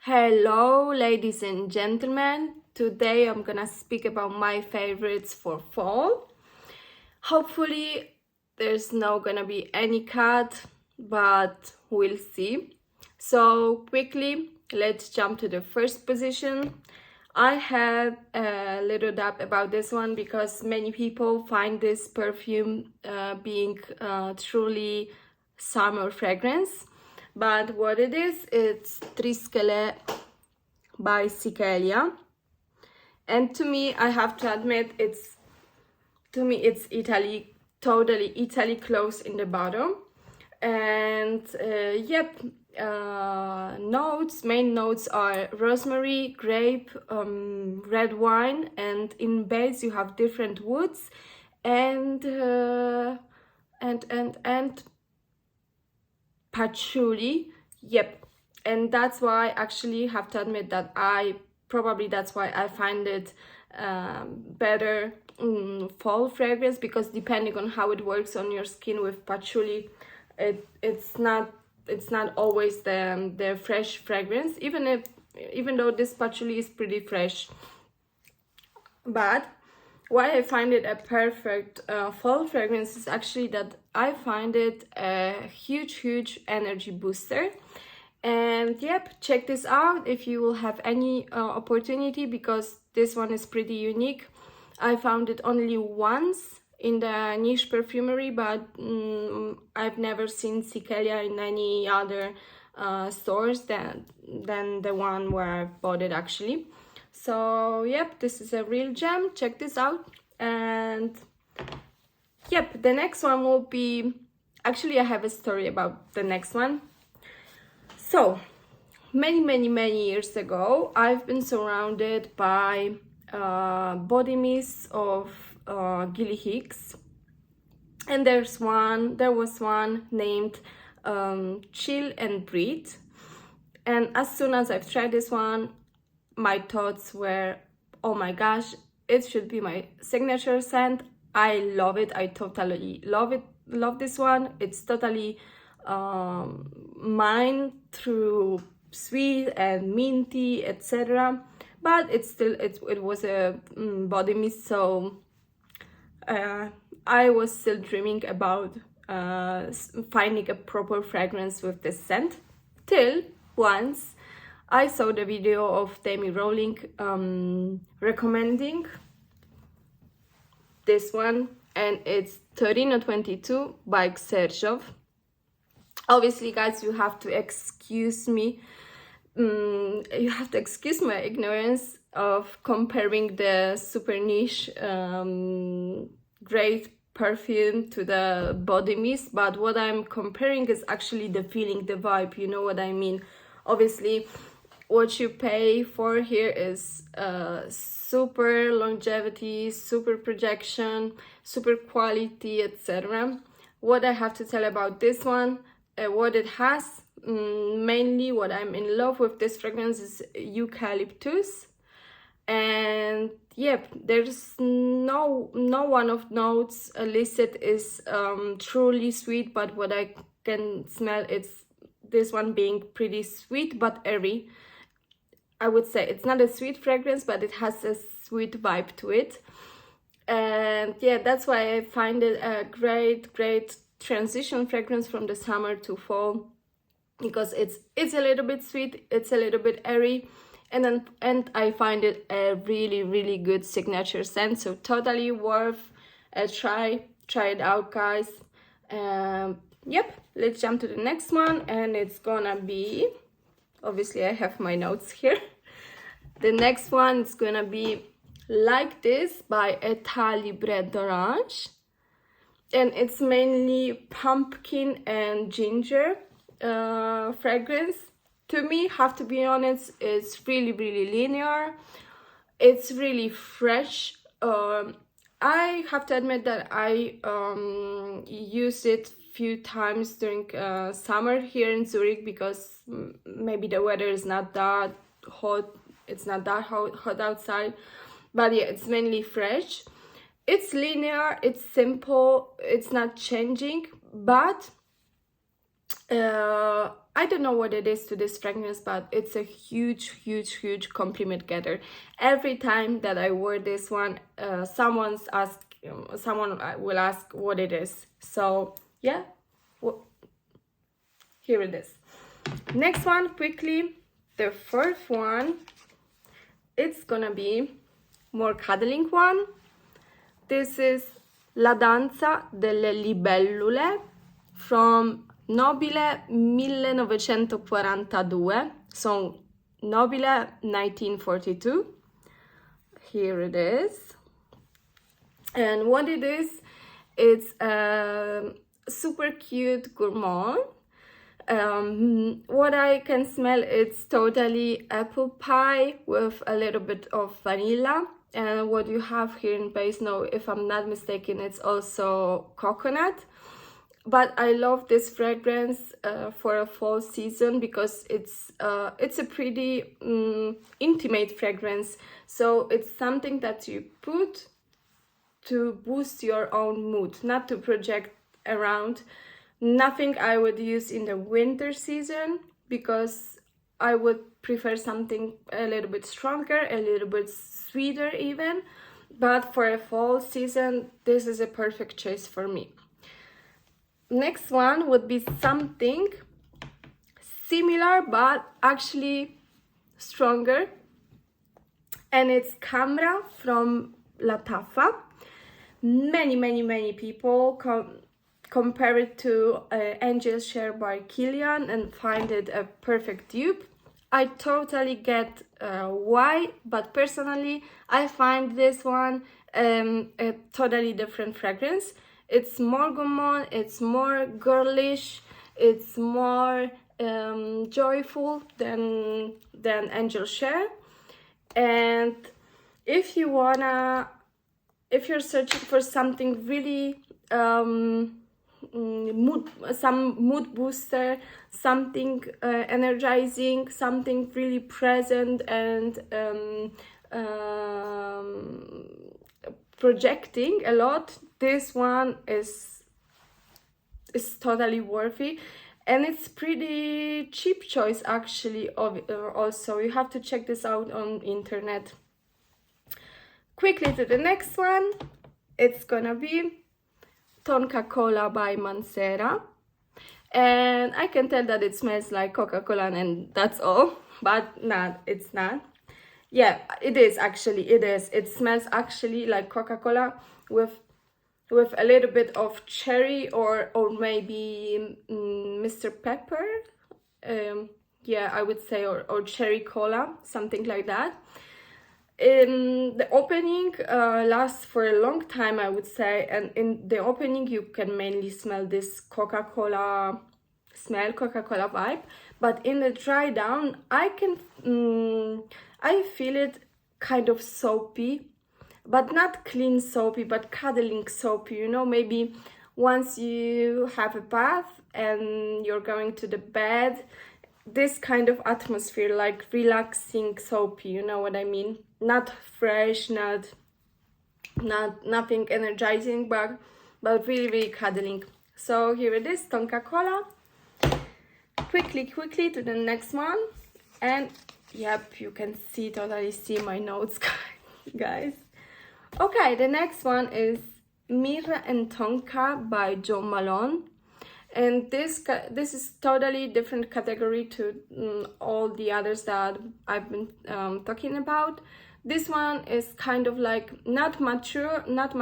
Hello, ladies and gentlemen. Today I'm gonna speak about my favorites for fall. Hopefully, there's not gonna be any cut, but we'll see. So, quickly, let's jump to the first position. I had a little doubt about this one because many people find this perfume being truly summer fragrance. But what it is, it's Triskele by Sikelia. And to me, I have to admit, it's Italy, totally Italy close in the bottom. And main notes are rosemary, grape, red wine, and in base you have different woods and patchouli. And that's why I actually have to admit that that's why I find it better fall fragrance, because depending on how it works on your skin with patchouli, it's not always the fresh fragrance, even though this patchouli is pretty fresh. But why I find it a perfect fall fragrance is actually that I find it a huge energy booster. And check this out if you will have any opportunity, because this one is pretty unique. I found it only once in the niche perfumery, but I've never seen Sikelia in any other stores than the one where I bought it actually. So this is a real gem. Check this out. And the next one will be, actually I have a story about the next one. So many years ago, I've been surrounded by body mists of Gilly Hicks, and there was one named Chill and Breathe. And as soon as I've tried this one, my thoughts were, oh my gosh, it should be my signature scent. I love it. I totally love this one. It's totally mine, through sweet and minty, etc. But it was a body mist, so I was still dreaming about finding a proper fragrance with this scent, till once I saw the video of Tammy Rowling recommending this one, and it's Torino 22 by Xerjoff. Obviously, guys, you have to excuse me. You have to excuse my ignorance of comparing the super niche great perfume to the body mist, but what I'm comparing is actually the feeling, the vibe, you know what I mean. Obviously, what you pay for here is super longevity, super projection, super quality, etc. What I have to tell about this one, what it has, mainly what I'm in love with this fragrance is eucalyptus. And there's no one of notes listed is truly sweet, but what I can smell is this one being pretty sweet but airy. I would say it's not a sweet fragrance, but it has a sweet vibe to it. And that's why I find it a great transition fragrance from the summer to fall, because it's a little bit sweet, it's a little bit airy, and I find it a really good signature scent. So totally worth a try it out, guys. Let's jump to the next one, and it's gonna be, obviously I have my notes here. The next one is gonna be Like This by Etat Libre d'Orange, and it's mainly pumpkin and ginger fragrance. To me, have to be honest, it's really linear. It's really fresh. I have to admit that I used it few times during summer here in Zurich, because maybe the weather is not that hot. It's not that hot outside, but it's mainly fresh. It's linear, it's simple, it's not changing, but I I don't know what it is to this fragrance, but it's a huge compliment getter. Every time that I wear this one, someone will ask what it is. So yeah, here it is. Next one, quickly, the fourth one, it's gonna be more cuddling one. This is La Danza delle Libellule from Nobile 1942, so Nobile 1942. Here it is. And what it is, it's a super cute gourmand. What I can smell, it's totally apple pie with a little bit of vanilla. And what you have here in base, no, if I'm not mistaken, it's also coconut. But I love this fragrance for a fall season because it's a pretty intimate fragrance. So it's something that you put to boost your own mood, not to project around. Nothing I would use in the winter season because I would prefer something a little bit stronger, a little bit sweeter even. But for a fall season, this is a perfect choice for me. Next one would be something similar but actually stronger, and it's Khamrah from Lattafa. Many people compare it to Angel's Share by Kilian and find it a perfect dupe. I totally get why, but personally I find this one a totally different fragrance. It's more gourmand, it's more girlish, it's more joyful than Angel's Share. And if you're searching for something really mood booster, something energizing, something really present and projecting a lot, this one is totally worthy. And it's pretty cheap choice actually. Also, you have to check this out on internet. Quickly to the next one, it's gonna be Tonka Cola by Mancera. And I can tell that it smells like Coca-Cola and that's all, but it's not. Yeah, it is actually, it smells actually like Coca-Cola with a little bit of cherry or maybe Mr. Pepper. Yeah, I would say, or cherry cola, something like that. The opening lasts for a long time, I would say, and in the opening you can mainly smell this Coca-Cola smell, Coca-Cola vibe, but in the dry down I feel it kind of soapy, but not clean soapy, but cuddling soapy, you know, maybe once you have a bath and you're going to the bed, this kind of atmosphere, like relaxing soapy, you know what I mean? Not fresh, nothing energizing, but really cuddling. So here it is, Tonka Cola. Quickly to the next one. And yep, you can totally see my notes, guys. Okay, the next one is Myrrh and Tonka by Malone. And this is totally different category to all the others that I've been talking about. This one is kind of like not mature, not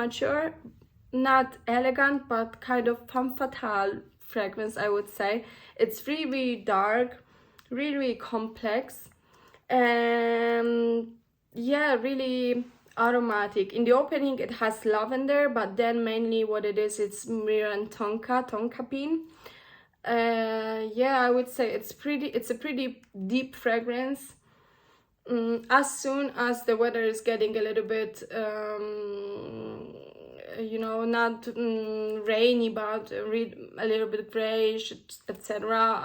elegant, but kind of femme fatale fragrance, I would say. It's really dark, really complex, and yeah, really aromatic. In the opening it has lavender, but then mainly what it is, it's Myrrh and Tonka bean. Yeah, I would say it's a pretty deep fragrance. As soon as the weather is getting a little bit you know, not rainy, but a little bit grayish, etc.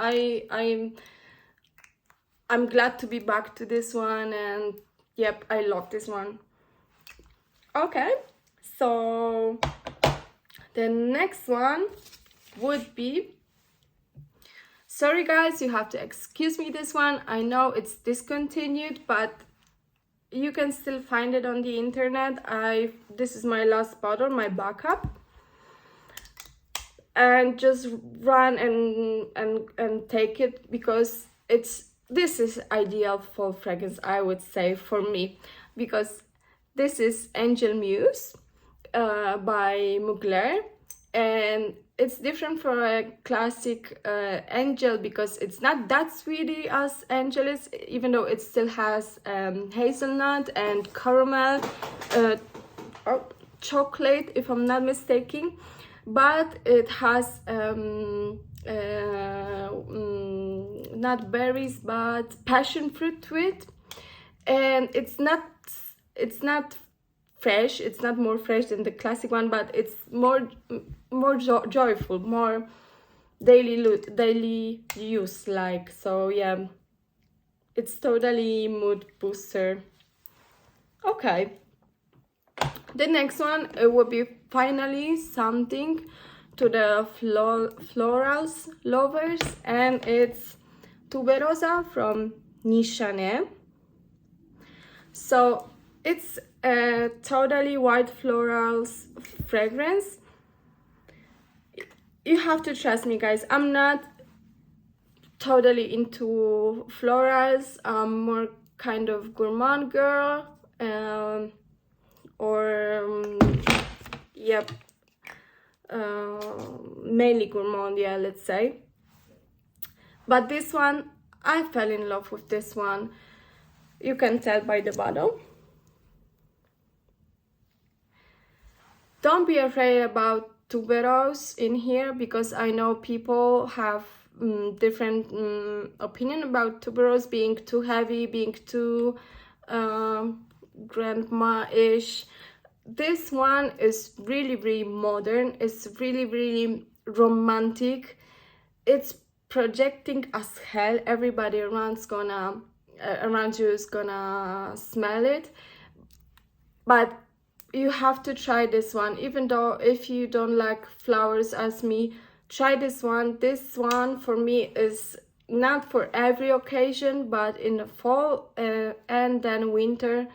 I'm glad to be back to this one, and yep, I love this one. Okay, so the next one would be Sorry guys, you have to excuse me this one. I know it's discontinued, but you can still find it on the internet. This is my last bottle, my backup. And just run and take it, because this is ideal fall fragrance, I would say, for me, because this is Angel Muse by Mugler, and it's different from a classic Angel, because it's not that sweety as Angel is, even though it still has hazelnut and caramel, or chocolate, if I'm not mistaken, but it has not berries but passion fruit to it, and it's not fresh, it's not more fresh than the classic one, but it's more joyful, more daily use like. So yeah, it's totally mood booster. Okay, the next one, it will be finally something to the florals lovers, and it's Tuberoza from Nishane. So it's a totally white florals fragrance. You have to trust me guys, I'm not totally into florals. I'm more kind of gourmand girl, yep, mainly gourmand, yeah, let's say. But this one, I fell in love with this one. You can tell by the bottle. Don't be afraid about tuberose in here, because I know people have different opinion about tuberose being too heavy, being too grandma-ish. This one is really modern. It's really romantic. It's projecting as hell. Everybody around you is gonna smell it, but you have to try this one. Even though if you don't like flowers as me, try this one. This one for me is not for every occasion, but in the fall and then winter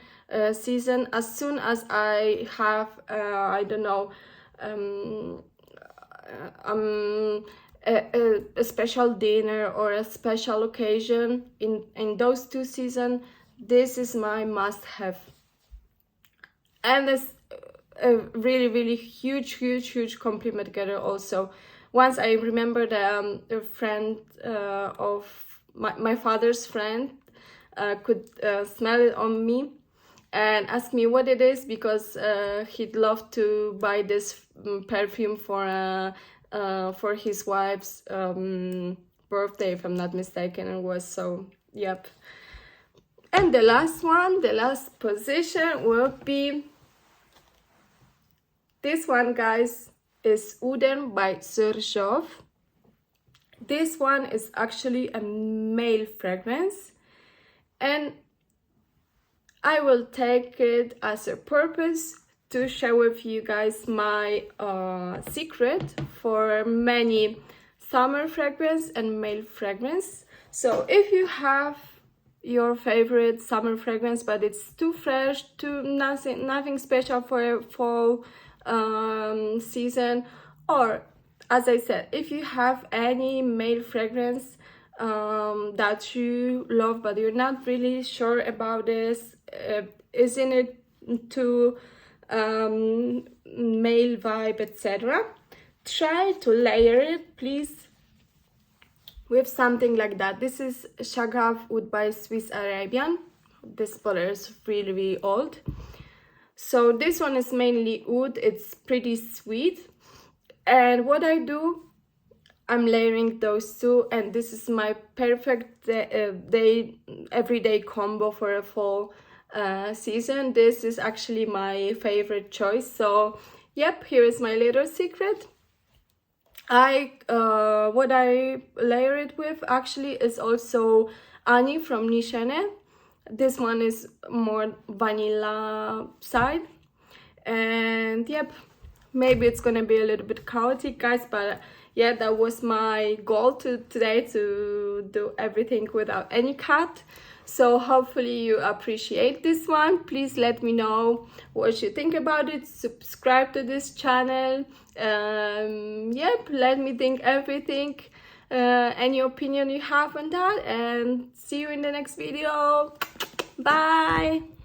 season, as soon as I have I don't know, a special dinner or a special occasion in those two seasons, this is my must-have. And it's a really huge compliment together. Also, once I remembered a friend of my father's friend could smell it on me and ask me what it is, because he'd love to buy this perfume for his wife's birthday, if I'm not mistaken. It was so, yep. And the last one, the last position will be this one, guys, is Uden by Xerjoff. This one is actually a male fragrance, and I will take it as a purpose to share with you guys my secret for many summer fragrance and male fragrance. So if you have your favorite summer fragrance, but it's too fresh, nothing special for a fall season, or as I said, if you have any male fragrance that you love but you're not really sure about this, isn't it too male vibe, etc., try to layer it, please, with something like that. This is Shaghaf Oud by Swiss Arabian. This bottle is really old. So this one is mainly oud. It's pretty sweet. And what I do, I'm layering those two, and this is my perfect everyday combo for a fall season. This is actually my favorite choice. So yep, here is my little secret. What I layer it with actually is also Ani from Nishane. This one is more vanilla side, and yep, maybe it's gonna be a little bit chaotic, guys, but yeah, that was my goal today, to do everything without any cut. So hopefully you appreciate this one. Please let me know what you think about it. Subscribe to this channel. Yep, let me think everything, any opinion you have on that, and see you in the next video. Bye.